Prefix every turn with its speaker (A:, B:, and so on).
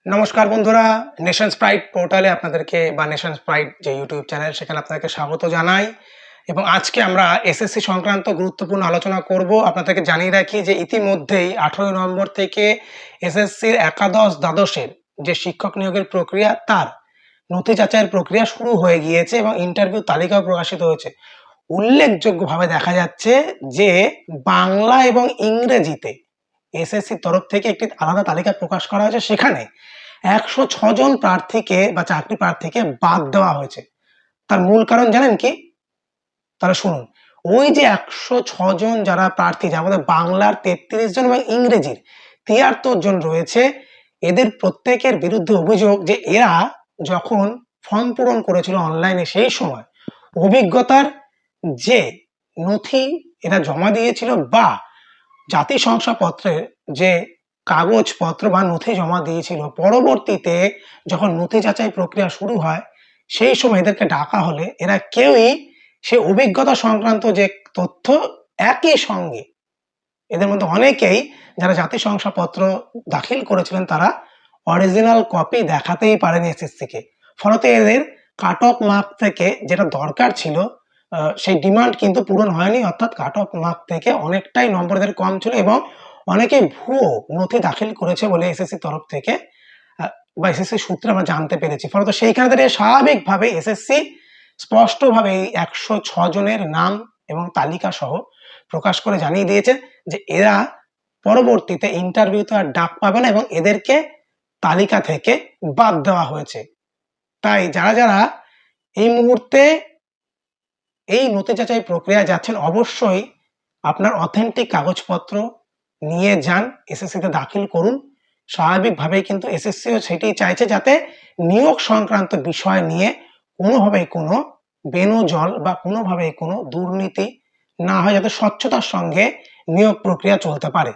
A: নমস্কার বন্ধুরা, nation Sprite পোর্টালে আপনাদেরকে বা নেশন স্প্রাইট যে ইউটিউব চ্যানেল সেখানে আপনাদেরকে স্বাগত জানাই। এবং আজকে আমরা এসএসসি সংক্রান্ত গুরুত্বপূর্ণ আলোচনা করব। আপনাদেরকে জানিয়ে রাখি যে ইতিমধ্যেই 18 নভেম্বর থেকে এসএসসির একাদশ দ্বাদশের যে শিক্ষক নিয়োগের প্রক্রিয়া তার নথি যাচাইয়ের প্রক্রিয়া শুরু হয়ে গিয়েছে এবং ইন্টারভিউ তালিকাও প্রকাশিত হয়েছে। উল্লেখযোগ্যভাবে দেখা যাচ্ছে যে বাংলা এবং ইংরেজিতে এসএসসির তরফ থেকে একটি আলাদা তালিকা প্রকাশ করা হয়েছে। সেখানে 106 জন প্রার্থীকে বা চাকরি প্রার্থীকে বাদ দেওয়া হয়েছে। তার মূল কারণ জানেন কি? তাহলে শুনুন। ওই যে 106 জন যারা প্রার্থী, যার মধ্যে বাংলার 33 জন এবং ইংরেজির 73 জন রয়েছে, এদের প্রত্যেকের বিরুদ্ধে অভিযোগ যে এরা যখন ফর্ম পূরণ করেছিল অনলাইনে সেই সময় অভিজ্ঞতার যে নথি এরা জমা দিয়েছিল বা জাতি শংসাপত্রের যে কাগজপত্র বা নথি জমা দিয়েছিল, পরবর্তীতে যখন নথি যাচাই প্রক্রিয়া শুরু হয় সেই সময় এদেরকে ডাকা হলে এরা কেউই সে অভিজ্ঞতা সংক্রান্ত যে তথ্য একই সঙ্গে এদের মধ্যে অনেকেই যারা জাতি শংসাপত্র দাখিল করেছিলেন তারা অরিজিনাল কপি দেখাতেই পারেনি এসএসসিকে। ফলত এদের কাট অফ মার্ক থেকে যেটা দরকার ছিল সেই ডিমান্ড কিন্তু পূরণ হয়নি, অর্থাৎ কাট অফ মার্ক থেকে অনেকটাই নম্বর এদের কম ছিল এবং অনেকেই ভুয়ো নথি দাখিল করেছে বলে এসএসসি তরফ থেকে বা এসএসসি সূত্রে আমরা জানতে পেরেছি। ফলত সেইখানে দাঁড়িয়ে স্বাভাবিকভাবে এসএসসি স্পষ্টভাবে এই 106 জনের নাম এবং তালিকা সহ প্রকাশ করে জানিয়ে দিয়েছে যে এরা পরবর্তীতে ইন্টারভিউতে আর ডাক পাবে না এবং এদেরকে তালিকা থেকে বাদ দেওয়া হয়েছে। তাই যারা যারা এই মুহূর্তে এই নথি যাচাই প্রক্রিয়া যাচ্ছেন, অবশ্যই আপনার অথেন্টিক কাগজপত্র নিয়ে যান, এসএসসিতে দাখিল করুন। স্বাভাবিকভাবেই কিন্তু এসএসসিও সেটাই চাইছে যাতে নিয়োগ সংক্রান্ত বিষয় নিয়ে কোনোভাবেই কোনো বেনজল বা কোনোভাবেই কোনো দুর্নীতি না হয়, যাতে স্বচ্ছতার সঙ্গে নিয়োগ প্রক্রিয়া চলতে পারে।